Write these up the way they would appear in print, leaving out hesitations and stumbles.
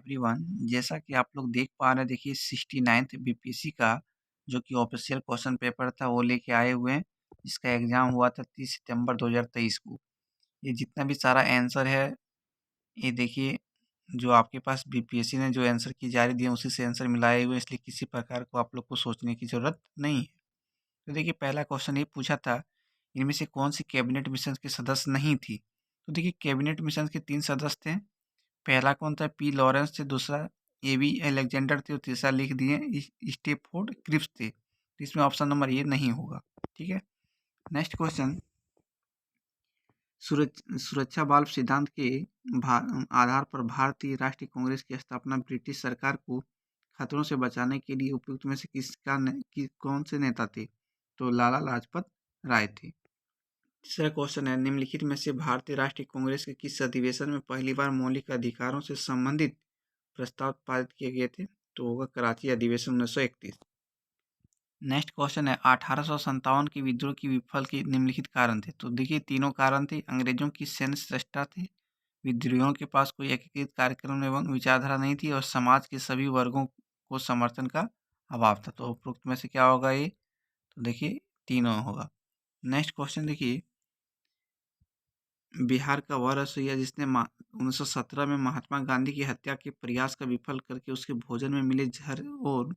Everyone, जैसा कि आप लोग देख पा रहे हैं, देखिए 69th बीपीएससी का जो कि ऑफिशियल क्वेश्चन पेपर था वो लेके आए हुए हैं। इसका एग्जाम हुआ था 30 सितंबर 2023 को। ये जितना भी सारा आंसर है, ये देखिए जो आपके पास बीपीएससी ने जो आंसर की जारी दिए उसी से आंसर मिलाए हुए हैं, इसलिए किसी प्रकार को आप लोग को सोचने की जरूरत नहीं है। तो देखिए पहला क्वेश्चन ये पूछा था, इनमें से कौन सी कैबिनेट मिशन के सदस्य नहीं थी। तो देखिए कैबिनेट मिशन के 3 सदस्य थे। पहला कौन था? पी लॉरेंस थे, दूसरा एवी अलेक्जेंडर थे और तीसरा लिख दिए स्टेफोर्ड क्रिप्स थे। तो इसमें ऑप्शन नंबर ए नहीं होगा। ठीक है, नेक्स्ट क्वेश्चन। सुरक्षा वाल्व सिद्धांत के आधार पर भारतीय राष्ट्रीय कांग्रेस की स्थापना ब्रिटिश सरकार को खतरों से बचाने के लिए उपयुक्त में से कौन से नेता थे? तो लाला लाजपत राय थे। तीसरा क्वेश्चन है, निम्नलिखित में से भारतीय राष्ट्रीय कांग्रेस के किस अधिवेशन में पहली बार मौलिक अधिकारों से संबंधित प्रस्ताव पारित किए गए थे? तो होगा कराची अधिवेशन 1931। नेक्स्ट क्वेश्चन है, 1857 के विद्रोह की विफल के निम्नलिखित कारण थे। तो देखिए तीनों कारण थे। अंग्रेजों की सैन्य श्रेष्ठता थी, विद्रोहियों के पास कोई एकीकृत कार्यक्रम एवं विचारधारा नहीं थी और समाज के सभी वर्गों को समर्थन का अभाव था। तो उपरोक्त में से क्या होगा ये? तो देखिए तीनों होगा। नेक्स्ट क्वेश्चन देखिए, बिहार का वह रसोइया जिसने 1917 में महात्मा गांधी की हत्या के प्रयास का विफल करके उसके भोजन में मिले जहर और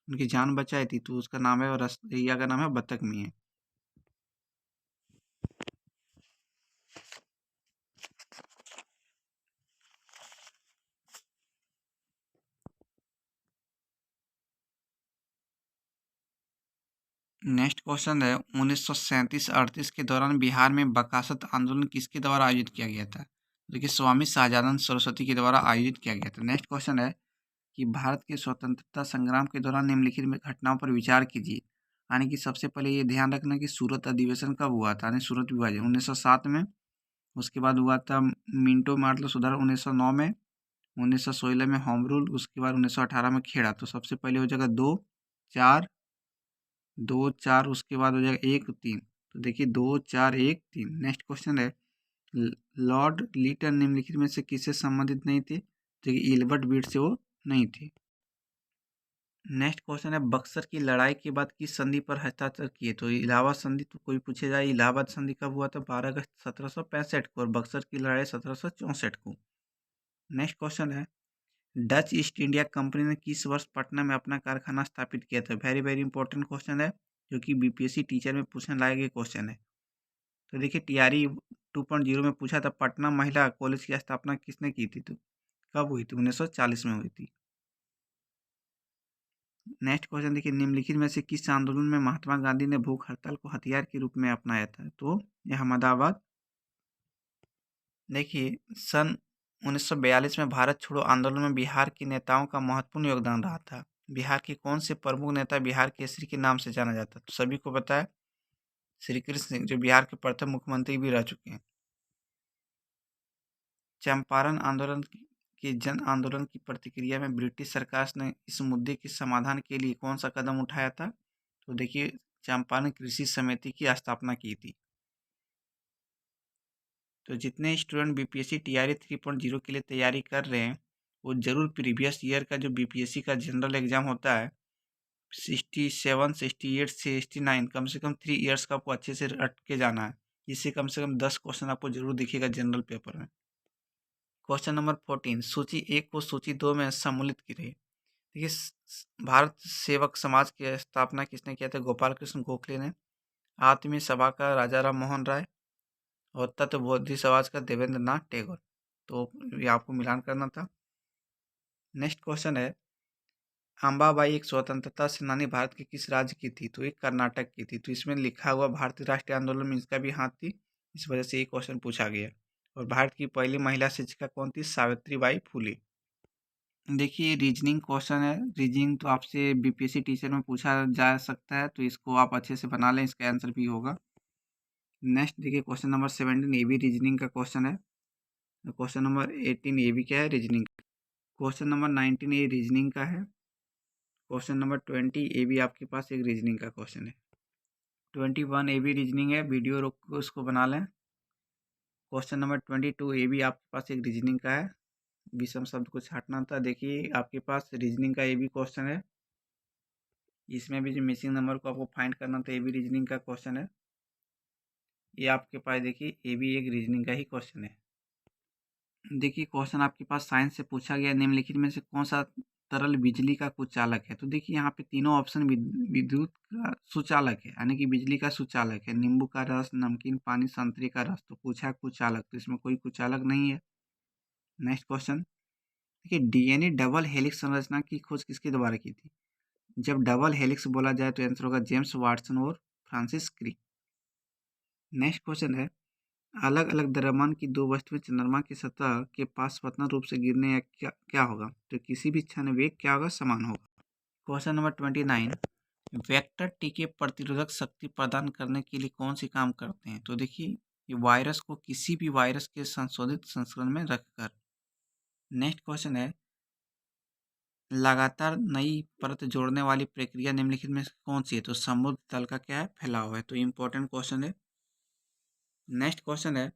उनकी जान बचाई थी, तो उसका नाम है, रसोइया का नाम है बतक मियां। नेक्स्ट क्वेश्चन है, 1937-38 के दौरान बिहार में बकासत आंदोलन किसके द्वारा आयोजित किया गया था? देखिए स्वामी शाहजानंद सरस्वती के द्वारा आयोजित किया गया था। नेक्स्ट क्वेश्चन है कि भारत के स्वतंत्रता संग्राम के दौरान निम्नलिखित में घटनाओं पर विचार कीजिए। यानी कि सबसे पहले ये ध्यान रखना कि सूरत अधिवेशन कब हुआ था, यानी सूरत विभाजन 1907 में। उसके बाद हुआ था मिंटो मार्टलो सुधार 1909 में। 1916 में होम रूल। उसके बाद 1918 में खेड़ा। तो सबसे पहले हो जाएगा 2 4 2 4, उसके बाद हो जाएगा 1 3। तो देखिए 2 4 1 3। नेक्स्ट क्वेश्चन है, लॉर्ड लीटन निम्नलिखित में से किससे संबंधित नहीं थे? देखिए इल्बर्ट बीट से वो नहीं थे। नेक्स्ट क्वेश्चन है, बक्सर की लड़ाई के बाद किस संधि पर हस्ताक्षर किए? तो इलाहाबाद संधि। तो कोई पूछे जाए इलाहाबाद संधि कब हुआ था? 12 अगस्त 1765 को, और बक्सर की लड़ाई 1764 को। नेक्स्ट क्वेश्चन है, डच ईस्ट इंडिया कंपनी ने किस वर्ष पटना में अपना कारखाना स्थापित किया था? वेरी वेरी इंपॉर्टेंट क्वेश्चन है, जो कि बीपीएससी टीचर में पूछने लायक ये क्वेश्चन है। तो देखिए टीआरई 2.0 में पूछा था, पटना महिला कॉलेज की स्थापना किसने की थी? तो कब हुई थी? 1940 में हुई थी। नेक्स्ट क्वेश्चन देखिए, निम्नलिखित में से किस आंदोलन में महात्मा गांधी ने भूख हड़ताल को हथियार के रूप में अपनाया था? तो यह अहमदाबाद। देखिए सन 1942 में भारत छोड़ो आंदोलन में बिहार के नेताओं का महत्वपूर्ण योगदान रहा था। बिहार के कौन से प्रमुख नेता बिहार केसरी के नाम से जाना जाता है? तो सभी को पता है, श्री कृष्ण सिंह, जो बिहार के प्रथम मुख्यमंत्री भी रह चुके हैं। चंपारण आंदोलन के जन आंदोलन की प्रतिक्रिया में ब्रिटिश सरकार ने इस मुद्दे के समाधान के लिए कौन सा कदम उठाया था? तो देखिए चंपारण कृषि समिति की स्थापना की थी। तो जितने स्टूडेंट बीपीएससी टीआरई 3.0 के लिए तैयारी कर रहे हैं, वो जरूर प्रीवियस ईयर का जो बीपीएससी का जनरल एग्जाम होता है 67, 68 से 69, कम से कम 3 इयर्स का आपको अच्छे से रट के जाना है। इससे कम से कम 10 क्वेश्चन आपको जरूर दिखेगा जनरल पेपर में। क्वेश्चन नंबर 14, सूची 1 को सूची 2 में सम्मिलित की रही। देखिए भारत सेवक समाज की स्थापना किसने किया था? गोपाल कृष्ण गोखले ने। आत्मीय सभा का राजा राम मोहन राय, और तत्वबोधि समाज का देवेंद्र नाथ टैगोर। तो ये आपको मिलान करना था। नेक्स्ट क्वेश्चन है, अंबाबाई एक स्वतंत्रता सेनानी भारत के किस राज्य की थी? तो ये कर्नाटक की थी। तो इसमें लिखा हुआ भारतीय राष्ट्रीय आंदोलन में इसका भी हाथ थी, इस वजह से ये क्वेश्चन पूछा गया। और भारत की पहली महिला शिक्षिका कौन थी? सावित्रीबाई फुले। देखिए रीजनिंग क्वेश्चन है। रीजनिंग तो आपसे बीपीएससी टीचर में पूछा जा सकता है, तो इसको आप अच्छे से बना लें, इसका आंसर भी होगा। नेक्स्ट देखिए क्वेश्चन नंबर 17, ये भी रीजनिंग का क्वेश्चन है। क्वेश्चन नंबर 18 ये भी क्या है? रीजनिंग। क्वेश्चन नंबर 19 ये रीजनिंग का है। क्वेश्चन नंबर 20 ये भी आपके पास एक रीजनिंग का क्वेश्चन है। 21 ये भी रीजनिंग है, वीडियो रोक के उसको बना लें। क्वेश्चन नंबर 22 ये भी आपके पास एक रीजनिंग का है, विषम शब्द को छांटना था। देखिए आपके पास रीजनिंग का ये भी क्वेश्चन है, इसमें भी जो मिसिंग नंबर को आपको फाइंड करना था, ये भी रीजनिंग का क्वेश्चन है। ये आपके पास देखिए ये भी एक रीजनिंग का ही क्वेश्चन है। देखिए क्वेश्चन आपके पास साइंस से पूछा गया, निम्नलिखित में से कौन सा तरल बिजली का कुचालक है। तो देखिए यहाँ पे तीनों ऑप्शन विद्युत का सुचालक है, यानी कि बिजली का सुचालक है। नींबू का रस, नमकीन पानी, संतरे का रस। तो पूछा है कुचालक, तो इसमें कोई कुचालक नहीं है। नेक्स्ट क्वेश्चन देखिए, डीएनए डबल हेलिक्स संरचना की खोज किसके द्वारा की थी। जब डबल हेलिक्स बोला जाए तो आंसर होगा जेम्स वाटसन और फ्रांसिस क्रिक। नेक्स्ट क्वेश्चन है, अलग अलग द्रव्यमान की दो वस्तुएं चंद्रमा की सतह के पास स्वतंत्र रूप से गिरने या क्या होगा। तो किसी भी क्षण वेग क्या होगा, समान होगा। क्वेश्चन नंबर 29, वेक्टर टीके प्रतिरोधक शक्ति प्रदान करने के लिए कौन सी काम करते हैं। तो देखिए ये वायरस को किसी भी वायरस के संशोधित संस्करण में रखकर। नेक्स्ट क्वेश्चन है, लगातार नई परत जोड़ने वाली प्रक्रिया निम्नलिखित में से कौन सी है। तो समुद्र तल का क्या है, फैलाव है। तो इम्पोर्टेंट क्वेश्चन है। नेक्स्ट क्वेश्चन है,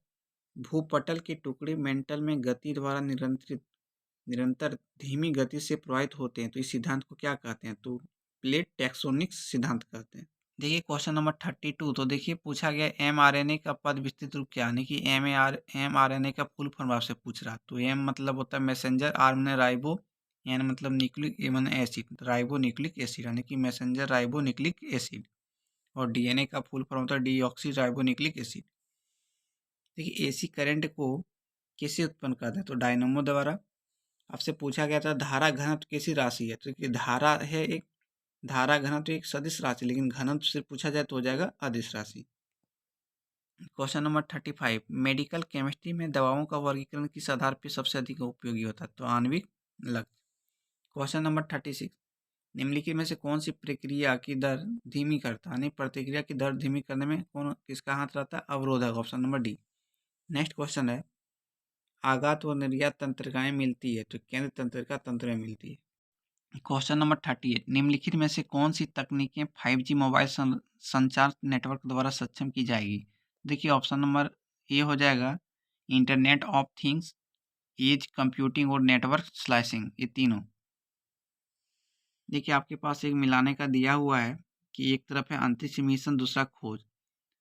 भूपटल के टुकड़े मेंटल में गति द्वारा निरंतर धीमी गति से प्रभावित होते हैं। तो इस सिद्धांत को क्या कहते हैं। तो प्लेट टेक्सोनिक्स सिद्धांत कहते हैं। देखिए क्वेश्चन नंबर 32, तो देखिए पूछा गया एमआरएनए का पद विस्तृत रूप क्या है, यानी कि एमआरएनए का फुल फॉर्म आपसे पूछ रहा। तो एम मतलब होता है मैसेंजर, आर में राइबो, एन मतलब nucleic acid, ribo nucleic acid, यानी कि मैसेंजर राइबो न्यूक्लिक एसिड। और डीएनए का फुल फॉर्म होता है डीऑक्सी राइबो न्यूक्लिक एसिड। देखिए एसी करंट को कैसे उत्पन्न करते हैं। तो डायनमो द्वारा। आपसे पूछा गया था धारा घनत्व कैसी राशि है। तो देखिए धारा है एक, धारा घनत्व एक सदिश राशि, लेकिन घनत्व से पूछा जाए तो हो जाएगा अदिश राशि। क्वेश्चन नंबर 35, मेडिकल केमिस्ट्री में दवाओं का वर्गीकरण किस आधार पर सबसे अधिक उपयोगी होता है। तो आणविक लक्ष्य। क्वेश्चन नंबर 36, निम्नलिखित में से कौन सी प्रक्रिया की दर धीमी करता है, यानी प्रतिक्रिया की दर धीमी करने में कौन किसका हाथ रहता है, अवरोधक। Option number D. Next question है, आघात व निर्यात तंत्रिकाएं मिलती है। तो केंद्र तंत्रिका तंत्र में मिलती है। क्वेश्चन नंबर 38, निम्नलिखित में से कौन सी तकनीकें 5G मोबाइल संचार नेटवर्क द्वारा सक्षम की जाएगी। देखिए ऑप्शन नंबर ए हो जाएगा internet of things, edge computing और नेटवर्क स्लाइसिंग, ये तीनों। देखिए आपके पास एक मिलाने का दिया हुआ है कि एक तरफ है अंतरिक्ष मिशन, दूसरा खोज,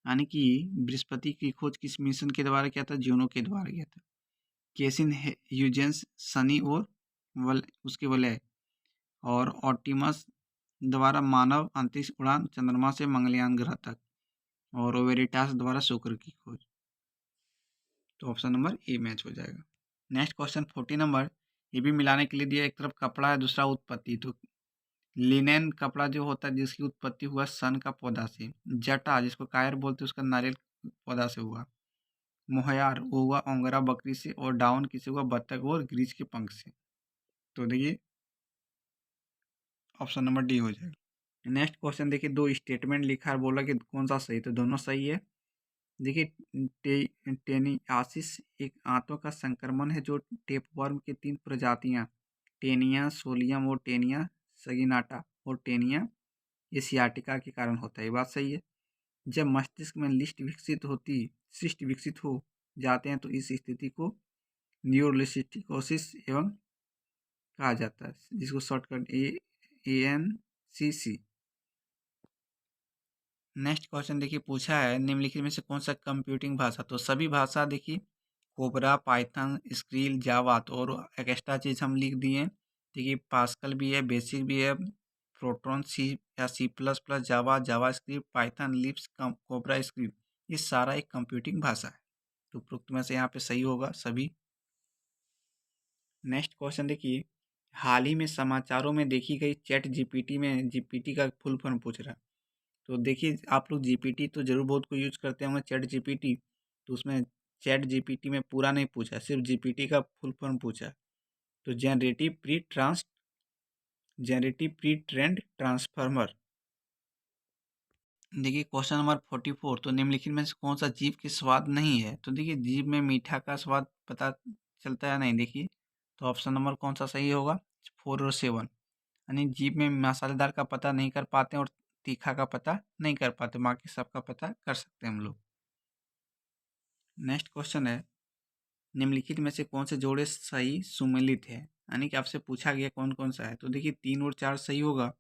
यानी कि बृहस्पति की खोज किस मिशन के द्वारा किया था, जूनो के द्वारा किया था। केसिन ह्यूजेंस शनि और उसके वलय, और ऑप्टिमस द्वारा मानव अंतरिक्ष उड़ान चंद्रमा से मंगलयान ग्रह तक, और ओवेरिटास द्वारा शुक्र की खोज। तो ऑप्शन नंबर ए मैच हो जाएगा। नेक्स्ट क्वेश्चन 40 नंबर, ये भी मिलाने के लिए दिया, एक तरफ कपड़ा है दूसरा उत्पत्ति। तो लिनेन कपड़ा जो होता है जिसकी उत्पत्ति हुआ सन का पौधा से, जटा जिसको कायर बोलते हैं उसका नारियल पौधा से हुआ, मोहयार वो हुआ ओंगरा बकरी से, और डाउन किसे हुआ, बत्तख और ग्रीच के पंख से। तो देखिए ऑप्शन नंबर डी हो जाएगा। नेक्स्ट क्वेश्चन देखिए, दो स्टेटमेंट लिखा है, बोला कि कौन सा सही, तो दोनों सही है। देखिए टेनियासिस एक आंतों का संक्रमण है जो टेपवर्म की तीन प्रजातियां टेनिया सोलियम और टेनिया सगिनाटा और टेनिया एशियाटिका के कारण होता है। ये बात सही है। जब मस्तिष्क में सिस्ट विकसित हो जाते हैं तो इस स्थिति को न्यूरोलिसिटिकोसिस एवं कहा जाता है, जिसको शॉर्टकट ANCC। नेक्स्ट क्वेश्चन देखिए पूछा है, निम्नलिखित में से कौन सा कंप्यूटिंग भाषा। तो सभी भाषा देखिए कोबरा, पाइथन, स्क्रिल, जावा, तो और एक एक्स्ट्रा चीज़ हम लिख दिए। देखिए पास्कल भी है, बेसिक भी है, प्रोटॉन सी या C++, Java, JavaScript, Python, लिप्स, कोबरा स्क्रिप्ट, ये सारा एक कंप्यूटिंग भाषा है। तो उपरोक्त में से यहाँ पे सही होगा सभी। नेक्स्ट क्वेश्चन देखिए, हाल ही में समाचारों में देखी गई चैट जीपीटी में जीपीटी का फुल फॉर्म पूछ रहा है। तो देखिए आप लोग जीपीटी तो जरूर बहुत को यूज करते होंगे चैट जीपीटी, तो उसमें चैट जीपीटी में पूरा नहीं पूछा, सिर्फ जीपीटी का फुल फॉर्म पूछा। तो जेनरेटिव प्री ट्रेंड ट्रांसफार्मर। देखिए क्वेश्चन नंबर 44, तो निम्नलिखित में से कौन सा जीभ के स्वाद नहीं है। तो देखिए जीभ में मीठा का स्वाद पता चलता है नहीं। देखिए तो ऑप्शन नंबर कौन सा सही होगा, 4 और 7, यानी जीभ में मसालेदार का पता नहीं कर पाते और तीखा का पता नहीं कर पाते, बाकी सबका पता कर सकते हैं हम लोग। नेक्स्ट क्वेश्चन है, निम्नलिखित में से कौन से जोड़े सही सुमेलित है, यानी कि आपसे पूछा गया कौन कौन सा है। तो देखिए 3 और 4 सही होगा।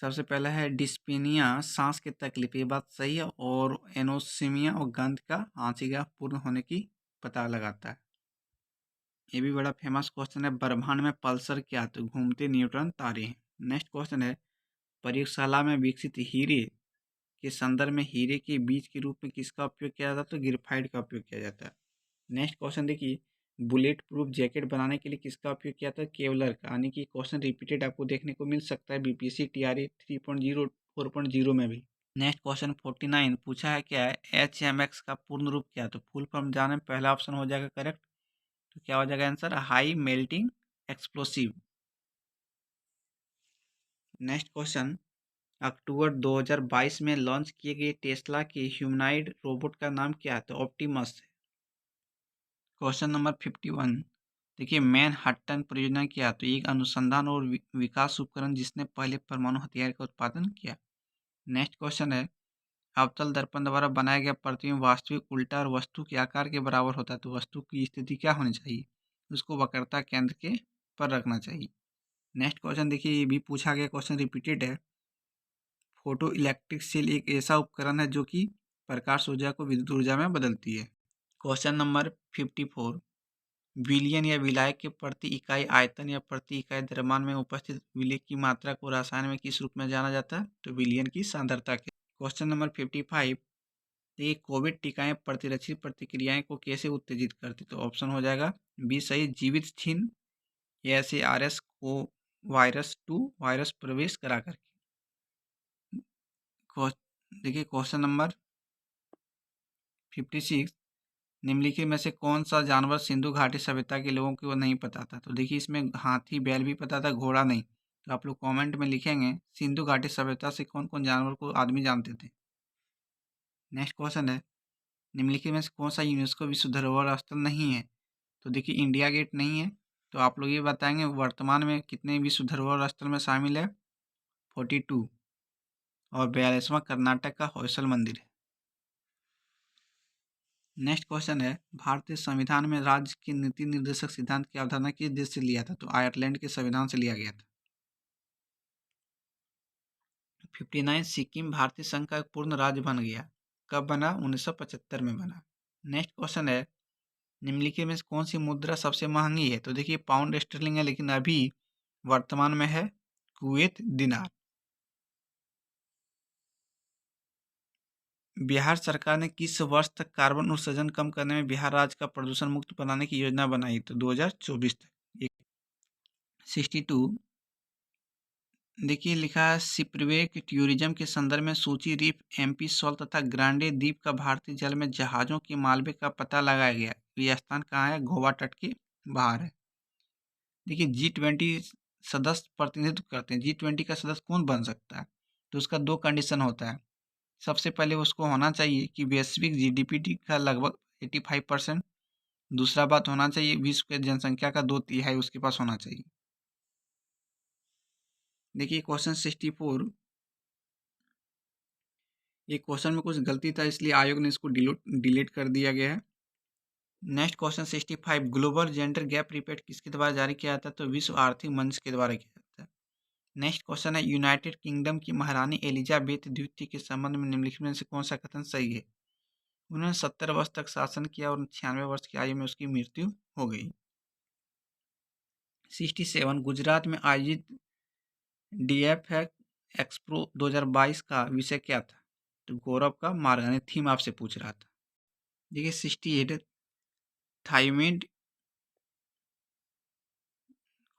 सबसे पहला है डिस्पेनिया, सांस की तकलीफ, ये बात सही है। और एनोसिमिया और गंध का आंशिक पूर्ण होने की पता लगाता है। ये भी बड़ा फेमस क्वेश्चन है। ब्रह्मांड में पल्सर क्या, तो घूमते न्यूट्रॉन तारे हैं। नेक्स्ट क्वेश्चन है प्रयोगशाला में विकसित हीरे के संदर्भ में हीरे के बीज के रूप में किसका उपयोग किया जाता है, तो ग्रेफाइट का उपयोग किया जाता है। नेक्स्ट क्वेश्चन देखिए बुलेट प्रूफ जैकेट बनाने के लिए किसका उपयोग किया था, केवलर का। यानी कि क्वेश्चन रिपीटेड आपको देखने को मिल सकता है बीपीएससी टीआरई 3.0 4.0 में भी। नेक्स्ट क्वेश्चन 49 पूछा है क्या है HMX का पूर्ण रूप क्या है, तो फुल फॉर्म जाने पहला ऑप्शन हो जाएगा करेक्ट। तो क्या हो जाएगा answer, high melting explosive. Next question अक्टूबर 2022 में लॉन्च किए गए टेस्ला के ह्यूमनॉइड रोबोट का नाम क्या है, तो ऑप्टिमस है। क्वेश्चन नंबर 51 देखिए मैनहट्टन परियोजना क्या है, तो एक अनुसंधान और विकास उपकरण जिसने पहले परमाणु हथियार का उत्पादन किया। नेक्स्ट क्वेश्चन है अवतल दर्पण द्वारा बनाया गया प्रतिबिंब वास्तविक उल्टा और वस्तु के आकार के बराबर होता है, तो वस्तु की स्थिति क्या होनी चाहिए, उसको वक्रता केंद्र के पर रखना चाहिए। नेक्स्ट क्वेश्चन देखिए ये भी पूछा गया क्वेश्चन रिपीटेड है। फोटो इलेक्ट्रिक सेल एक ऐसा उपकरण है जो कि प्रकाश ऊर्जा को विद्युत ऊर्जा में बदलती है। क्वेश्चन नंबर 54 विलयन या विलायक के प्रति इकाई आयतन या प्रति इकाई द्रव्यमान में उपस्थित विलय की मात्रा को रसायन में किस रूप में जाना जाता है, तो विलयन की सांद्रता के। क्वेश्चन नंबर 55 ये कोविड टीकाएं प्रतिरक्षी प्रतिक्रियाएं को कैसे उत्तेजित करती, तो ऑप्शन हो जाएगा बी सही, जीवित छीन SARS को वायरस 2 वायरस प्रवेश करा करके। देखिए क्वेश्चन नंबर 56 निम्नलिखित में से कौन सा जानवर सिंधु घाटी सभ्यता के लोगों को नहीं पता था, तो देखिए इसमें हाथी बैल भी पता था, घोड़ा नहीं। तो आप लोग कमेंट में लिखेंगे सिंधु घाटी सभ्यता से कौन कौन जानवर को आदमी जानते थे। नेक्स्ट क्वेश्चन है निम्नलिखित में से कौन सा यूनेस्को विश्व धरोहर स्थल नहीं है, तो देखिए इंडिया गेट नहीं है। तो आप लोग ये बताएंगे वर्तमान में कितने विश्व धरोहर स्थल में शामिल है, 42। और 42वां कर्नाटक का होयसल मंदिर है। नेक्स्ट क्वेश्चन है भारतीय संविधान में राज्य के नीति निर्देशक सिद्धांत की अवधारणा किस देश से लिया था, तो आयरलैंड के संविधान से लिया गया था। 59 सिक्किम भारतीय संघ का एक पूर्ण राज्य बन गया, कब बना, 1975 में बना। नेक्स्ट क्वेश्चन है निम्नलिखित में से कौन सी मुद्रा सबसे महंगी है, तो देखिए पाउंड स्टर्लिंग है, लेकिन अभी वर्तमान में है कुवैत दिनार। बिहार सरकार ने किस वर्ष तक कार्बन उत्सर्जन कम करने में बिहार राज्य का प्रदूषण मुक्त बनाने की योजना बनाई, तो 2024 तक। 62 देखिए लिखा है सिप्रवेक टूरिज्म के संदर्भ में सूची रीफ MP सॉल तथा ग्रांडे द्वीप का भारतीय जल में जहाजों के मालवे का पता लगाया गया। यह स्थान कहाँ है, गोवा तट के बाहर है। देखिए G20 सदस्य प्रतिनिधित्व करते हैं। G20 का सदस्य कौन बन सकता है, तो उसका 2 कंडीशन होता है। सबसे पहले उसको होना चाहिए कि वैश्विक GDP का लगभग 85%। दूसरा बात होना चाहिए विश्व की जनसंख्या का 2/3 उसके पास होना चाहिए। देखिए क्वेश्चन 64 ये क्वेश्चन में कुछ गलती था इसलिए आयोग ने इसको डिलीट कर दिया गया है। Next question 65 global gender gap report किसके द्वारा जारी किया जाता है, तो विश्व आर्थिक मंच के द्वारा किया जाता है। नेक्स्ट क्वेश्चन है यूनाइटेड किंगडम की महारानी एलिजाबेथ द्वितीय के संबंध में निम्नलिखित में से कौन सा कथन सही है। उन्होंने 70 वर्ष तक शासन किया और 96 वर्ष की आयु में उसकी मृत्यु हो गई। 67 गुजरात में आयोजित DF एक्सप्रो 2022 का विषय क्या था, तो गौरव का मार्ग, यानी थीम आपसे पूछ रहा था। देखिए 68 थाईलैंड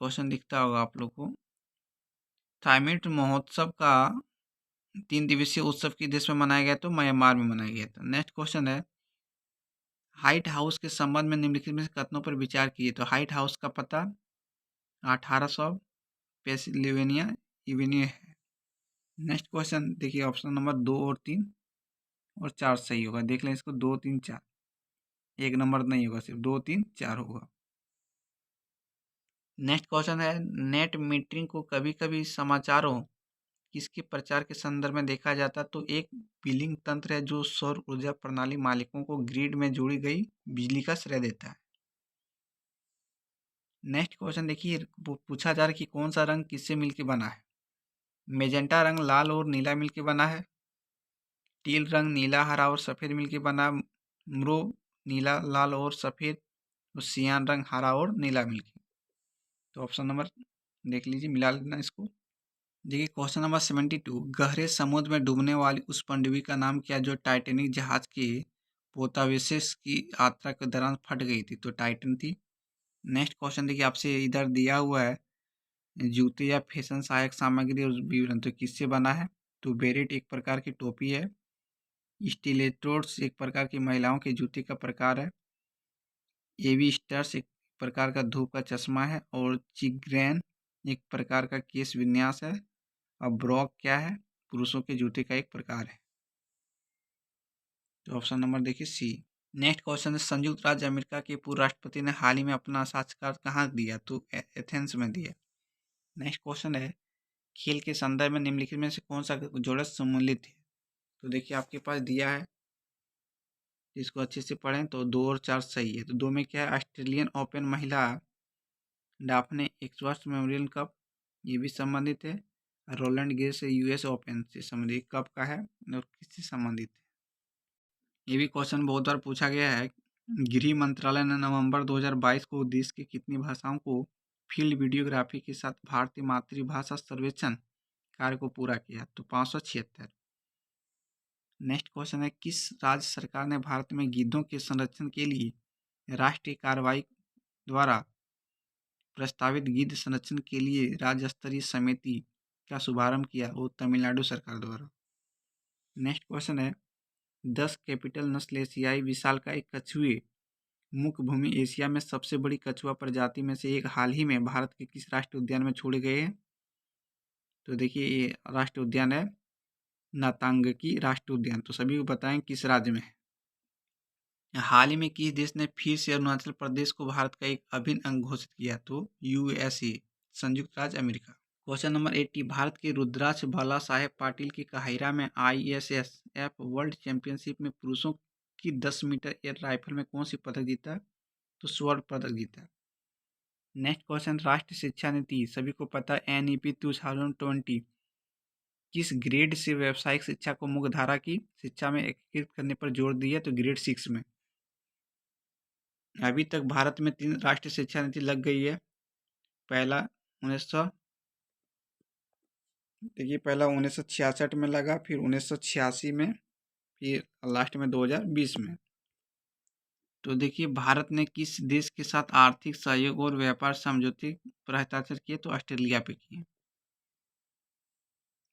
क्वेश्चन दिखता होगा आप लोग को। थाईलैंड महोत्सव का 3 दिवसीय उत्सव किस देश में मनाया गया, तो म्यांमार में मनाया गया था। नेक्स्ट क्वेश्चन है हाइट हाउस के संबंध में निम्नलिखित में से कथनों पर विचार कीजिए, तो हाइट हाउस का पता 1800 पेंसिल्वेनिया एवेन्यू है। नेक्स्ट क्वेश्चन देखिए ऑप्शन नंबर 2 और 3 और 4 सही होगा, देख लें इसको 2 3 4, एक नंबर नहीं होगा, सिर्फ 2 3 4 होगा। नेक्स्ट क्वेश्चन है नेट मीटरिंग को कभी कभी समाचारों किसके प्रचार के संदर्भ में देखा जाता है? तो एक बिलिंग तंत्र है जो सौर ऊर्जा प्रणाली मालिकों को ग्रिड में जोड़ी गई बिजली का श्रेय देता है। नेक्स्ट क्वेश्चन देखिए, पूछा जा रहा है कि कौन सा रंग किससे मिलकर बना है? मेजेंटा रंग लाल और नीला मिलकर बना है। टील रंग नीला, हरा और सफ़ेद मिलकर बना। म्रो नीला, लाल और सफ़ेद। और सियान रंग हरा और नीला मिलकर। तो ऑप्शन नंबर देख लीजिए, मिला लेना इसको। देखिए क्वेश्चन नंबर 72, गहरे समुद्र में डूबने वाली उस पनडुब्बी का नाम क्या जो टाइटैनिक जहाज के पोतावेसेस की यात्रा के दौरान फट गई थी? तो टाइटन थी। नेक्स्ट क्वेश्चन देखिए, आपसे इधर दिया हुआ है जूते या फैशन सहायक सामग्री और विवरण, तो किससे बना है? तो बेरेट एक प्रकार की टोपी है। स्टिलेटोड्स एक प्रकार की महिलाओं के जूते का प्रकार है। एवी स्टार्स एक प्रकार का धूप का चश्मा है। और चिग्रेन एक प्रकार का केश विन्यास है। और ब्रॉक क्या है? पुरुषों के जूते का एक प्रकार है। तो ऑप्शन नंबर देखिए सी। नेक्स्ट क्वेश्चन है, संयुक्त राज्य अमेरिका के पूर्व राष्ट्रपति ने हाल ही में अपना साक्षात्कार कहाँ दिया? तो एथेंस में दिया। नेक्स्ट क्वेश्चन है, खेल के संदर्भ में निम्नलिखित में से कौन सा जोड़ा सम्मिलित है? तो देखिए आपके पास दिया है, इसको अच्छे से पढ़ें। तो 2 और 4 सही है। तो 2 में क्या है? ऑस्ट्रेलियन ओपन महिला डाफने एक्सवर्थ मेमोरियल कप, ये भी संबंधित है। रोलैंड गेर्स से यूएस ओपन से संबंधित कप का है और किससे संबंधित है? ये भी क्वेश्चन बहुत बार पूछा गया है। गृह मंत्रालय ने नवंबर 2022 को देश की कितनी भाषाओं को फील्ड वीडियोग्राफी के साथ भारतीय मातृभाषा सर्वेक्षण कार्य को पूरा किया? तो 576। नेक्स्ट क्वेश्चन है, किस राज्य सरकार ने भारत में गिद्धों के संरक्षण के लिए राष्ट्रीय कार्रवाई द्वारा प्रस्तावित गिद्ध संरक्षण के लिए राज्य स्तरीय समिति का शुभारंभ किया? वो तमिलनाडु सरकार द्वारा। नेक्स्ट क्वेश्चन है, 10 कैपिटल नस्ल एशियाई विशालकाय कछुए मुख्य भूमि एशिया में सबसे बड़ी कछुआ प्रजाति में से एक हाल ही में भारत के किस राष्ट्रीय उद्यान में छोड़े गए हैं? तो देखिए ये राष्ट्रीय उद्यान है नातांगकी राष्ट्रीय उद्यान। तो सभी को बताएं किस राज्य में है। हाल ही में किस देश ने फिर से अरुणाचल प्रदेश को भारत का एक अभिन्न अंग घोषित किया? तो यूएसए, संयुक्त राज्य अमेरिका। क्वेश्चन नंबर 80, भारत के रुद्राक्ष बाला साहेब पाटिल की काहिरा में ISSF वर्ल्ड चैंपियनशिप में पुरुषों की 10 मीटर एयर राइफल में कौन सी पदक जीता? तो स्वर्ण पदक जीता। नेक्स्ट क्वेश्चन, राष्ट्रीय शिक्षा नीति सभी को पता है NEP 2020 किस ग्रेड से व्यावसायिक शिक्षा को मुख्य धारा की शिक्षा में एकीकृत करने पर जोर दिया? तो ग्रेड 6 में। अभी तक भारत में 3 राष्ट्रीय शिक्षा नीति लग गई है। पहला 1966 में लगा, फिर 1986 में, फिर लास्ट में 2020 में। तो देखिए भारत ने किस देश के साथ आर्थिक सहयोग और व्यापार समझौते पर हस्ताक्षर किए? तो ऑस्ट्रेलिया पे किए।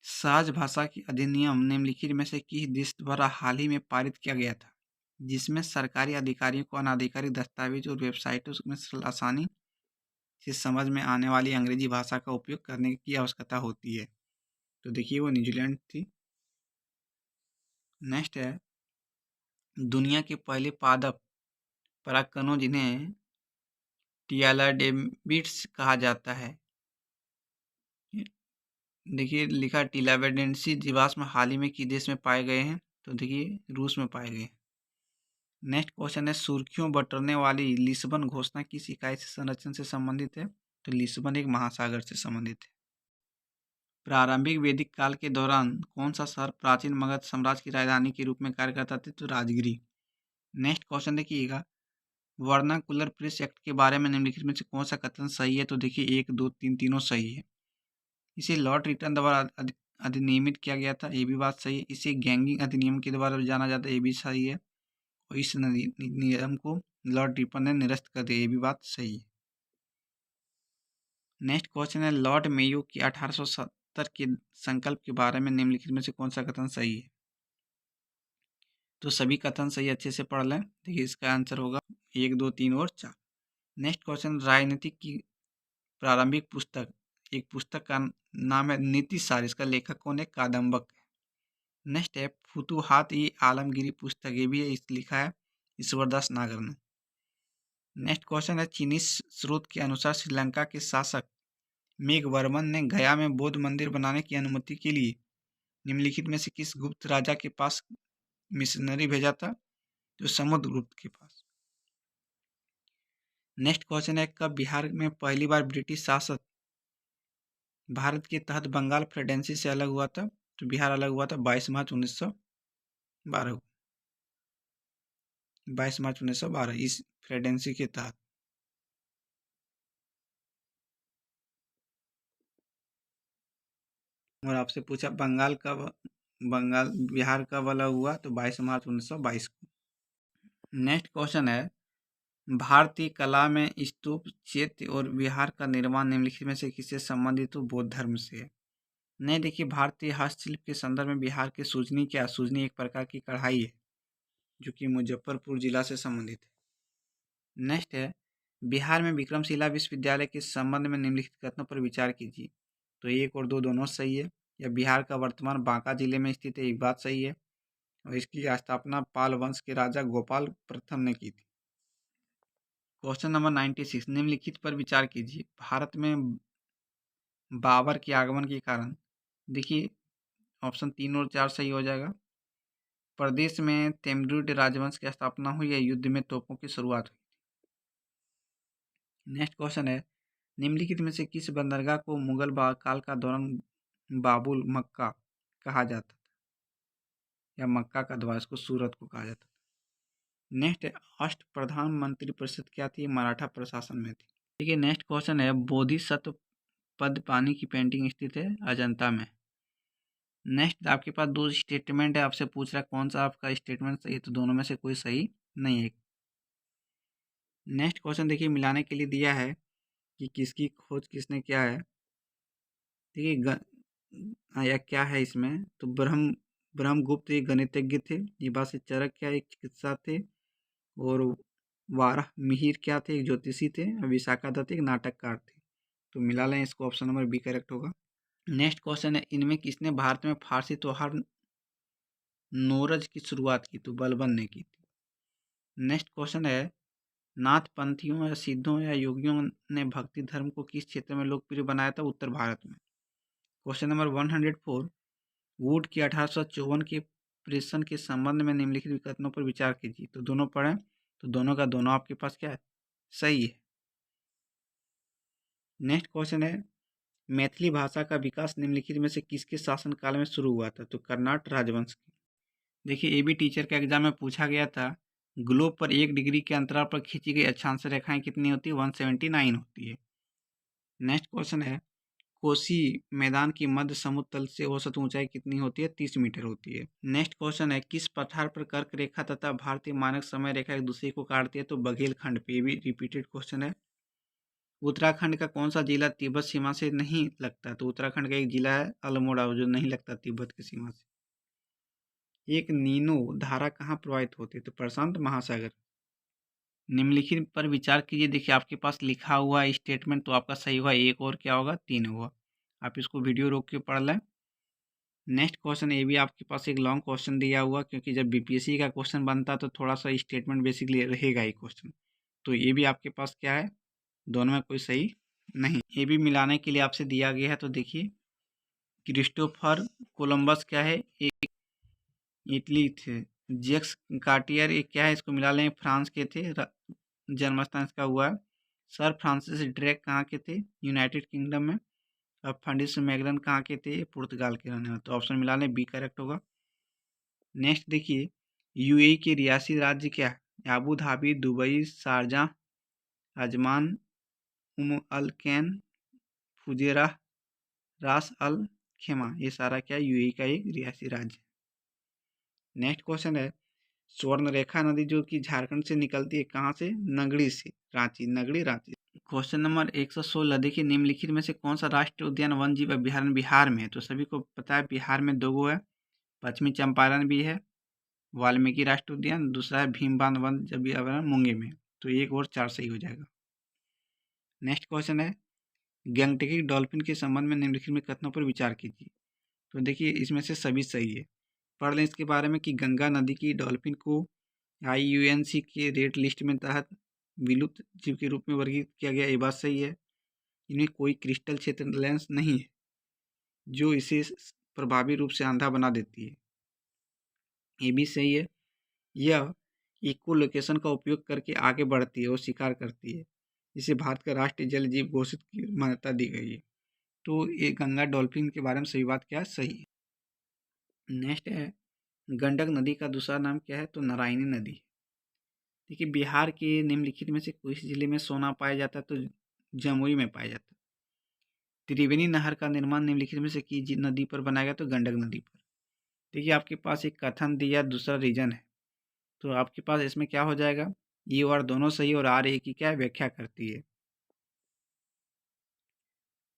सहज भाषा की अधिनियम निम्नलिखित में से किस देश द्वारा हाल ही में पारित किया गया था जिसमें सरकारी अधिकारियों को अनाधिकारिक दस्तावेज और वेबसाइटों में आसानी से समझ में आने वाली अंग्रेजी भाषा का उपयोग करने की आवश्यकता होती है? तो देखिए वो न्यूजीलैंड थी। नेक्स्ट है, दुनिया के पहले पादप परागकणों जिन्हें टियालाडेमिड्स कहा जाता है, देखिए लिखा टिलावेडेंसी जीवाश्म हाल ही में किस देश में पाए गए हैं? तो देखिए रूस में पाए गए। नेक्स्ट क्वेश्चन है, सुर्खियों बटोरने वाली लिस्बन घोषणा किस इकाई से संरचना से संबंधित है? तो लिस्बन एक महासागर से संबंधित है। प्रारंभिक वैदिक काल के दौरान कौन सा शहर प्राचीन मगध साम्राज्य की राजधानी के रूप में कार्य करता था? तो राजगिरी। नेक्स्ट क्वेश्चन देखिएगा, वर्नाकुलर प्रेस एक्ट के बारे में निम्नलिखित में से कौन सा कथन सही है? तो देखिए 1, 2, 3 तीनों सही है। इसे लॉर्ड रिटन द्वारा अधिनियमित किया गया था, ये भी बात सही है। इसे गैंगिंग अधिनियम के द्वारा जाना जाता है, ये भी सही है। और इस नियम को लॉर्ड रिपन ने निरस्त कर दिया, ये भी बात सही है। नेक्स्ट क्वेश्चन है, लॉर्ड मेयो की 1870 के संकल्प के बारे में निम्नलिखित में से कौन सा कथन सही है? तो सभी कथन सही, अच्छे से पढ़ लें। देखिए इसका आंसर होगा 1, 2, 3 और 4। नेक्स्ट क्वेश्चन, राजनीतिक की प्रारंभिक पुस्तक, एक पुस्तक का नाम है नीति सार, इसका लेखक कौन है? कादम्बक। नेक्स्ट है, फुतुहात ई आलमगीरी पुस्तक, ये भी इस लिखा है ईश्वरदास नागर ने। नेक्स्ट क्वेश्चन है, चीनी स्रोत के अनुसार श्रीलंका के शासक मेघवर्मन ने गया में बौद्ध मंदिर बनाने की अनुमति के लिए निम्नलिखित में से किस गुप्त राजा के पास मिशनरी भेजा था? तो समुद्रगुप्त के पास। नेक्स्ट क्वेश्चन है, कब बिहार में पहली बार ब्रिटिश शासक भारत के तहत बंगाल प्रेसिडेंसी से अलग हुआ था? तो बिहार अलग हुआ था 22 मार्च 1912 22 मार्च 1912 इस प्रेसिडेंसी के तहत। और आपसे पूछा बंगाल बिहार कब अलग हुआ? तो 22 मार्च 1922 को। नेक्स्ट क्वेश्चन है, भारतीय कला में स्तूप, चैत्य और विहार का निर्माण निम्नलिखित में से किससे संबंधित? तो बौद्ध धर्म से है। नहीं, देखिए, भारतीय हस्तशिल्प के संदर्भ में बिहार के सूजनी क्या? सूजनी एक प्रकार की कढ़ाई है जो कि मुजफ्फरपुर जिला से संबंधित है। नेक्स्ट है, बिहार में विक्रमशिला विश्वविद्यालय के संबंध में निम्नलिखित कथनों पर विचार कीजिए। तो 1 और 2 दोनों सही है। या बिहार का वर्तमान बांका जिले में स्थित है, एक बात सही है। और इसकी स्थापना पाल वंश के राजा गोपाल प्रथम ने की थी। क्वेश्चन नंबर 96, निम्नलिखित पर विचार कीजिए। भारत में बाबर के आगमन के कारण, देखिए ऑप्शन 3 और 4 सही हो जाएगा। प्रदेश में तेमरिड राजवंश की स्थापना हुई या युद्ध में तोपों की शुरुआत हुई। नेक्स्ट क्वेश्चन है, निम्नलिखित में से किस बंदरगाह को मुगल काल का दौरान बाबुल मक्का कहा जाता था? या मक्का का द्वार, इसको सूरत को कहा जाता था। नेक्स्ट है, अष्ट प्रधान मंत्री परिषद क्या थी? मराठा प्रशासन में थी। ठीक है, नेक्स्ट क्वेश्चन है, बोधिसत्व पद पानी की पेंटिंग स्थित है अजंता में। नेक्स्ट आपके पास 2 स्टेटमेंट है, आपसे पूछ रहा है कौन सा आपका स्टेटमेंट सही है? तो दोनों में से कोई सही नहीं है। नेक्स्ट क्वेश्चन देखिए, मिलाने के लिए दिया है कि किसकी खोज किसने किया है। देखिए या क्या है इसमें? तो ब्रह्मगुप्त एक गणितज्ञ थे, जीवाश्म चाणक्य एक चिकित्सा थे, और वाराह मिहिर क्या थे? एक ज्योतिषी थे, और विशाखा दत्त एक नाटककार थे। तो मिला लें, इसको ऑप्शन नंबर बी करेक्ट होगा। नेक्स्ट क्वेश्चन है, इनमें किसने भारत में फारसी त्योहार नौरज की शुरुआत की? तो बलबन ने की थी। नेक्स्ट क्वेश्चन है, नाथ पंथियों या सिद्धों या योगियों ने भक्ति धर्म को किस क्षेत्र में लोकप्रिय बनाया था? उत्तर भारत में। क्वेश्चन नंबर 104, वुड की 1854 के प्रेषण के संबंध में निम्नलिखित विकल्पों पर विचार कीजिए। तो दोनों पढ़ें, तो दोनों का दोनों आपके पास क्या है? सही है। नेक्स्ट क्वेश्चन है, मैथिली भाषा का विकास निम्नलिखित में से किसके शासनकाल में शुरू हुआ था? तो कर्नाट राजवंश की। देखिए, ये भी टीचर के एग्जाम में पूछा गया था। ग्लोब पर 1 डिग्री के अंतराल पर खींची गई अक्षांश रेखाएं कितनी होती है? 179 होती है। नेक्स्ट क्वेश्चन है, कोसी मैदान की मध्य समुद्र तल से औसत ऊंचाई कितनी होती है? 30 मीटर होती है। नेक्स्ट क्वेश्चन है, किस पठार पर कर्क रेखा तथा भारतीय मानक समय रेखा एक दूसरे को काटती है? तो बघेलखंड पे। भी रिपीटेड क्वेश्चन है। उत्तराखंड का कौन सा जिला तिब्बत सीमा से नहीं लगता? तो उत्तराखंड का एक जिला है अल्मोड़ा, जो नहीं लगता तिब्बत की सीमा से। एक नीनो धारा कहाँ प्रवाहित होती है? तो प्रशांत महासागर। निम्नलिखित पर विचार कीजिए। देखिए, आपके पास लिखा हुआ स्टेटमेंट तो आपका सही हुआ, 1 और क्या होगा? 3 होगा। आप इसको वीडियो रोक के पढ़ लें। नेक्स्ट क्वेश्चन, ये भी आपके पास एक लॉन्ग क्वेश्चन दिया हुआ, क्योंकि जब बीपीएससी का क्वेश्चन बनता है तो थोड़ा सा स्टेटमेंट बेसिकली रहेगा ही क्वेश्चन। तो ये भी आपके पास क्या है? दोनों में कोई सही नहीं। ये भी मिलाने के लिए आपसे दिया गया है। तो देखिए, क्रिस्टोफर कोलंबस क्या है? एक इटली थे। जैक्स कार्टियर एक क्या है? इसको मिला लें, फ्रांस के थे, जन्म स्थान इसका हुआ है। सर फ्रांसिस ड्रेक कहाँ के थे? यूनाइटेड किंगडम में। अब फंडिस मैगलन कहाँ के थे? पुर्तगाल के रहने वाले। तो ऑप्शन मिला लें, बी करेक्ट होगा। नेक्स्ट देखिए, यूएई के रियासी राज्य क्या है? Abu Dhabi, Dubai, Sharjah, Ajman, Al Ain, Fujairah, Ras Al खेमा। ये सारा क्या है? यूएई का एक रियासी राज्य। नेक्स्ट क्वेश्चन है, स्वर्ण रेखा नदी जो कि झारखंड से निकलती है, कहाँ से? नगड़ी से, रांची, नगड़ी रांची। क्वेश्चन नंबर 116, देखिए, निम्नलिखित में से कौन सा राष्ट्रीय उद्यान वन जीव अभ्यारण्य बिहार में है? तो सभी को पता है बिहार में 2 है। पश्चिमी चंपारण भी है, वाल्मीकि राष्ट्रीय उद्यान, दूसरा है भीमबांध वन जब अभ्यारण्य मुंगे में। तो 1 और 4 सही हो जाएगा। नेक्स्ट क्वेश्चन है, गंगटकी डॉल्फिन के संबंध में निम्नलिखित में कथनों पर विचार कीजिए। तो देखिए, इसमें से सभी सही है। पढ़ लें इसके बारे में कि गंगा नदी की डॉल्फिन को IUCN के रेड लिस्ट में तहत विलुप्त जीव के रूप में वर्गीकृत किया गया, ये बात सही है। इनमें कोई क्रिस्टल क्षेत्र लेंस नहीं है जो इसे प्रभावी रूप से अंधा बना देती है। ये भी सही है। यह इको लोकेशन का उपयोग करके आगे बढ़ती है और शिकार करती है, जिसे भारत का राष्ट्रीय जल जीव घोषित की मान्यता दी गई है। तो ये गंगा डॉल्फिन के बारे में सही बात क्या है? सही है। नेक्स्ट है, गंडक नदी का दूसरा नाम क्या है? तो नारायणी नदी। देखिए, बिहार के निम्नलिखित में से किस जिले में सोना पाया जाता है? तो जमुई में पाया जाता है। त्रिवेणी नहर का निर्माण निम्नलिखित में से किस नदी पर बनाया गया? तो गंडक नदी पर। देखिए, आपके पास एक कथन दिया, दूसरा रीजन है, तो आपके पास इसमें क्या हो जाएगा? ये और दोनों सही और आर ए की क्या है? व्याख्या करती है।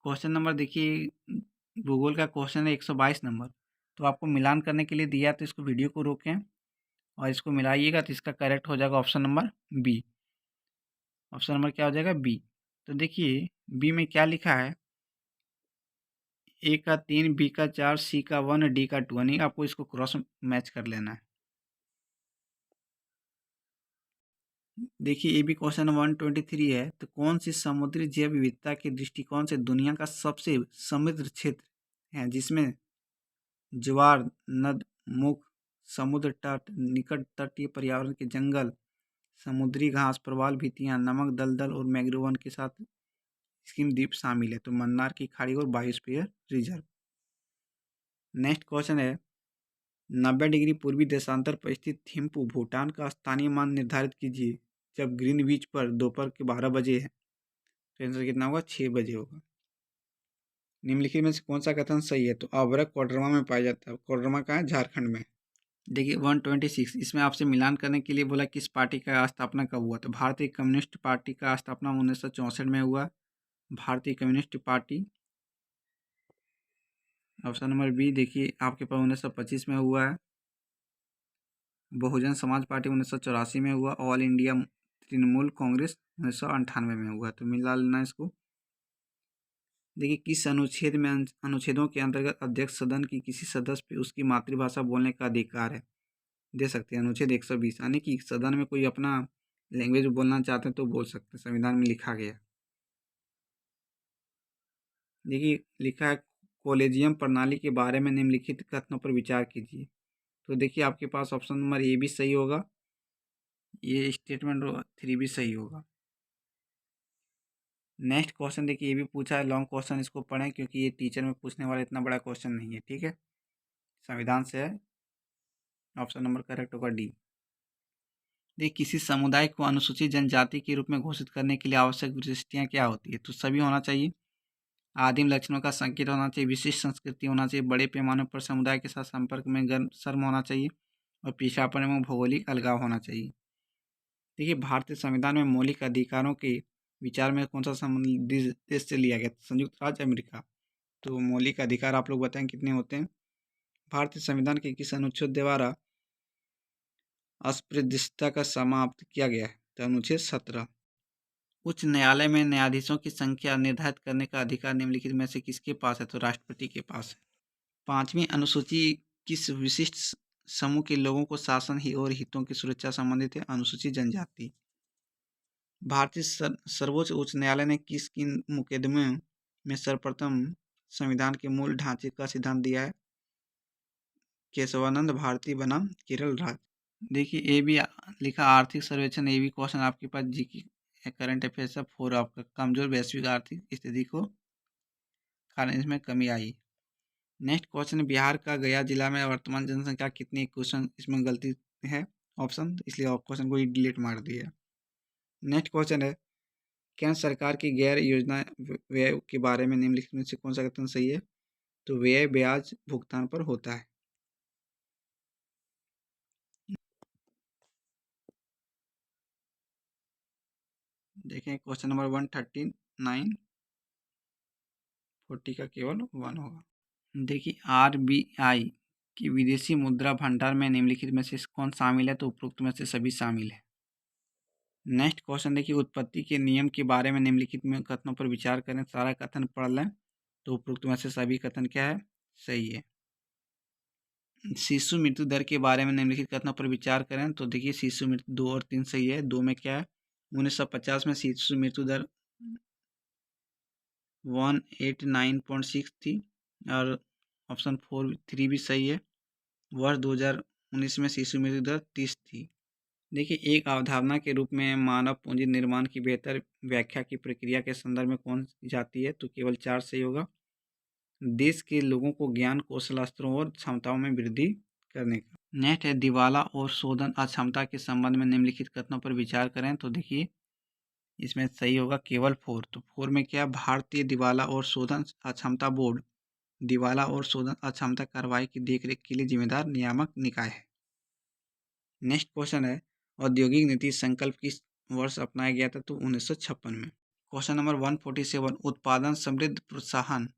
क्वेश्चन नंबर देखिए, भूगोल का क्वेश्चन है 122 नंबर। तो आपको मिलान करने के लिए दिया, तो इसको वीडियो को रोकें और इसको मिलाइएगा, तो इसका करेक्ट हो जाएगा option number B. Option number क्या हो जाएगा? बी। तो देखिए, बी में क्या लिखा है? ए का 3, बी का 4, सी का 1, डी का 2, यानी आपको इसको क्रॉस मैच कर लेना है। देखिए, ये भी क्वेश्चन 123 है। तो कौन सी समुद्री जैव विविधता के दृष्टिकोण से दुनिया का सबसे समृद्ध क्षेत्र है, जिसमें ज्वार, नद, मुख, समुद्र तट, निकट तटीय पर्यावरण के जंगल, समुद्री घास, प्रवाल भित्तियां, नमक दलदल और मैंग्रोव वन के साथ स्किम द्वीप शामिल है? तो मन्नार की खाड़ी और बायोस्फीयर रिजर्व। नेक्स्ट क्वेश्चन है, 90 डिग्री पूर्वी देशांतर पर स्थित थिम्पू भूटान का स्थानीय मान निर्धारित कीजिए जब ग्रीनविच पर दोपहर के 12 बजे है। तो आंसर कितना होगा? 6 बजे होगा। निम्नलिखित में से कौन सा कथन सही है? तो अभ्रक कोडरमा में पाया जाता है। कोडरमा कहाँ है? झारखंड में। देखिए, 126 इसमें आपसे मिलान करने के लिए बोला किस पार्टी का स्थापना कब हुआ? तो भारतीय कम्युनिस्ट पार्टी का स्थापना 1964 में हुआ। भारतीय communist party. Option number B देखिए, आपके पास 1925 में हुआ है। बहुजन समाज पार्टी 1984 में हुआ। ऑल इंडिया तृणमूल कांग्रेस 1998 में हुआ। तो मिला लेना इसको। देखिए, किस अनुच्छेद में अनुच्छेदों के अंतर्गत अध्यक्ष सदन की किसी सदस्य पे उसकी मातृभाषा बोलने का अधिकार है? दे सकते हैं। अनुच्छेद 120, यानी कि सदन में कोई अपना लैंग्वेज बोलना चाहते हैं तो बोल सकते हैं, संविधान में लिखा गया। देखिए, लिखा है, कॉलेजियम प्रणाली के बारे में निम्नलिखित कथनों पर विचार कीजिए। तो देखिए, आपके पास ऑप्शन नंबर ए भी सही होगा, ये स्टेटमेंट 3 भी सही होगा। नेक्स्ट क्वेश्चन देखिए, ये भी पूछा है लॉन्ग क्वेश्चन, इसको पढ़ें क्योंकि ये टीचर में पूछने वाला इतना बड़ा क्वेश्चन नहीं है। ठीक है, संविधान से है। ऑप्शन नंबर करेक्ट होगा डी। देखिए, किसी समुदाय को अनुसूचित जनजाति के रूप में घोषित करने के लिए आवश्यक विशिष्टियाँ क्या होती है? तो सभी होना चाहिए, आदिम लक्षणों का संकेत होना चाहिए, विशिष्ट संस्कृति होना चाहिए, बड़े पैमाने पर समुदाय के साथ संपर्क में गर्म शर्म होना चाहिए और पिछड़ापन एवं भौगोलिक अलगाव होना चाहिए। देखिए, भारतीय संविधान में मौलिक अधिकारों के विचार में कौन सा संबंधित देश से लिया गया? संयुक्त राज्य अमेरिका। तो मौलिक अधिकार आप लोग बताएं कितने होते हैं? भारतीय संविधान के किस अनुच्छेद द्वारा अस्पृश्यता का समाप्त किया गया है? तो अनुच्छेद 17। उच्च न्यायालय में न्यायाधीशों की संख्या निर्धारित करने का अधिकार निम्नलिखित में से किसके पास है? तो राष्ट्रपति के पास है। 5वीं अनुसूची किस विशिष्ट समूह के लोगों को शासन ही और हितों की सुरक्षा संबंधित है? अनुसूचित जनजाति। भारतीय सर्वोच्च उच्च न्यायालय ने किस किन मुकदमे में सर्वप्रथम संविधान के मूल ढांचे का सिद्धांत दिया है? केशवानंद भारती बनाम केरल राज्य। देखिए, ए भी लिखा, आर्थिक सर्वेक्षण। ए भी क्वेश्चन आपके पास जी की करंट अफेयर्स 4 आपका कमजोर वैश्विक आर्थिक स्थिति को कारण इसमें कमी आई। नेक्स्ट क्वेश्चन, बिहार का गया जिला में वर्तमान जनसंख्या कितनी? क्वेश्चन इसमें गलती है ऑप्शन, इसलिए क्वेश्चन को ही डिलीट मार दिया। नेक्स्ट क्वेश्चन है, केंद्र सरकार की गैर योजना व्यय के बारे में निम्नलिखित में से कौन सा कथन सही है? तो व्यय ब्याज भुगतान पर होता है। देखें, क्वेश्चन नंबर 139, 40 का केवल 1 होगा। देखिए, आरबीआई की विदेशी मुद्रा भंडार में निम्नलिखित में से कौन शामिल है? तो उपरोक्त में से सभी शामिल है। नेक्स्ट क्वेश्चन देखिए, उत्पत्ति के नियम के बारे में निम्नलिखित में कथनों पर विचार करें। सारा कथन पढ़ लें, तो उपरोक्त में से सभी कथन क्या है? सही है। शिशु मृत्यु दर के बारे में निम्नलिखित कथनों पर विचार करें। तो देखिए, शिशु मृत्यु 2 और 3 सही है। 2 में क्या है? 1950 में शिशु मृत्यु दर 189.6 थी और ऑप्शन 3 भी सही है। वर्ष 2019 में शिशु मृत्यु दर 30 थी। देखिए, एक अवधारणा के रूप में मानव पूंजी निर्माण की बेहतर व्याख्या की प्रक्रिया के संदर्भ में कौन जाती है, तो केवल 4 सही होगा। देश के लोगों को ज्ञान, कौशल, अस्त्रों और क्षमताओं में वृद्धि करने का। नेक्स्ट है दिवाला और शोधन अक्षमता के संबंध में निम्नलिखित कथनों पर विचार करें, तो देखिए इसमें सही होगा केवल 4। तो 4 में क्या, भारतीय दिवाला और शोधन अक्षमता बोर्ड दिवाला और शोधन अक्षमता कार्रवाई की देखरेख के लिए जिम्मेदार नियामक निकाय है। नेक्स्ट क्वेश्चन है, औद्योगिक नीति संकल्प किस वर्ष अपनाया गया था, तो 1956 में। क्वेश्चन नंबर 147, उत्पादन समृद्ध प्रोत्साहन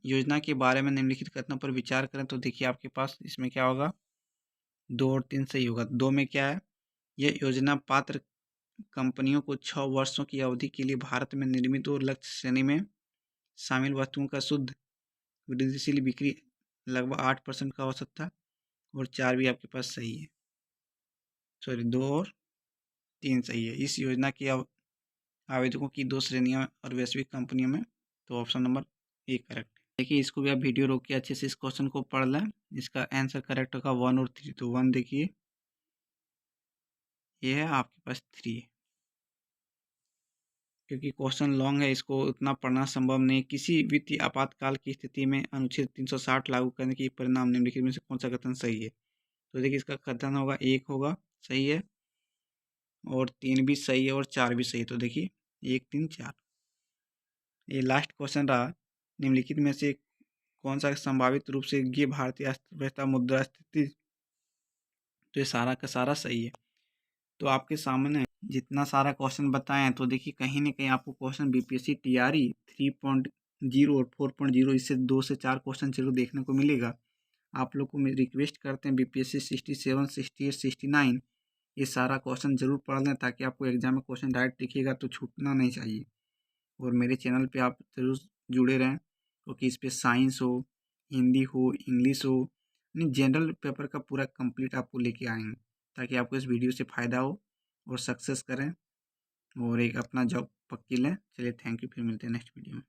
योजना के बारे में निम्नलिखित कथनों पर विचार करें, तो देखिए आपके पास इसमें क्या होगा, 2 और 3 सही होगा। 2 में क्या है, यह योजना पात्र कंपनियों को 6 वर्षों की अवधि के लिए भारत में निर्मित और लक्ष्य श्रेणी में शामिल वस्तुओं का शुद्ध वृद्धिशील बिक्री लगभग 8% का औसत था। और 4 भी आपके पास सही है, सॉरी 2 और 3 सही है। इस योजना के आवेदकों की 2 श्रेणियां और वैश्विक कंपनियों में, तो ऑप्शन नंबर 1 करेक्ट है। देखिए, इसको भी आप वीडियो रोक के अच्छे से इस क्वेश्चन को पढ़ लें। इसका आंसर करेक्ट होगा 1 और 3। तो 1 देखिए, ये है आपके पास 3, क्योंकि क्वेश्चन लॉन्ग है, इसको उतना पढ़ना संभव नहीं। किसी वित्तीय आपातकाल की स्थिति में अनुच्छेद 360 लागू करने के परिणाम निम्नलिखित में से कौन सा कथन सही है, तो देखिए इसका कथन होगा 1 होगा सही है, और 3 भी सही है, और 4 भी सही है। तो देखिए 1, 3, 4। ये लास्ट क्वेश्चन रहा, निम्नलिखित में से कौन सा संभावित रूप से ये भारतीय अर्थव्यवस्था मुद्रास्फीति, तो ये सारा का सारा सही है। तो आपके सामने जितना सारा क्वेश्चन बताए हैं, तो देखिए कहीं ना कहीं आपको क्वेश्चन बीपीएससी टीआरई 3.0 और 4.0 इससे 2 से 4 क्वेश्चन जरूर देखने को मिलेगा। आप लोग को मैं रिक्वेस्ट करते हैं बीपीएससी 67, 68, 69 ये सारा क्वेश्चन जरूर पढ़ लें, ताकि आपको एग्जाम में क्वेश्चन डायरेक्ट दिखेगा तो छूटना नहीं चाहिए। और मेरे चैनल पे आप जरूर जुड़े रहें, क्योंकि इस पर साइंस हो, हिंदी हो, इंग्लिश हो, यानी जनरल पेपर का पूरा कंप्लीट आपको लेके आएंगे, ताकि आपको इस वीडियो से फ़ायदा हो और सक्सेस करें और एक अपना जॉब पक्की लें। चलिए, थैंक यू, फिर मिलते हैं नेक्स्ट वीडियो में।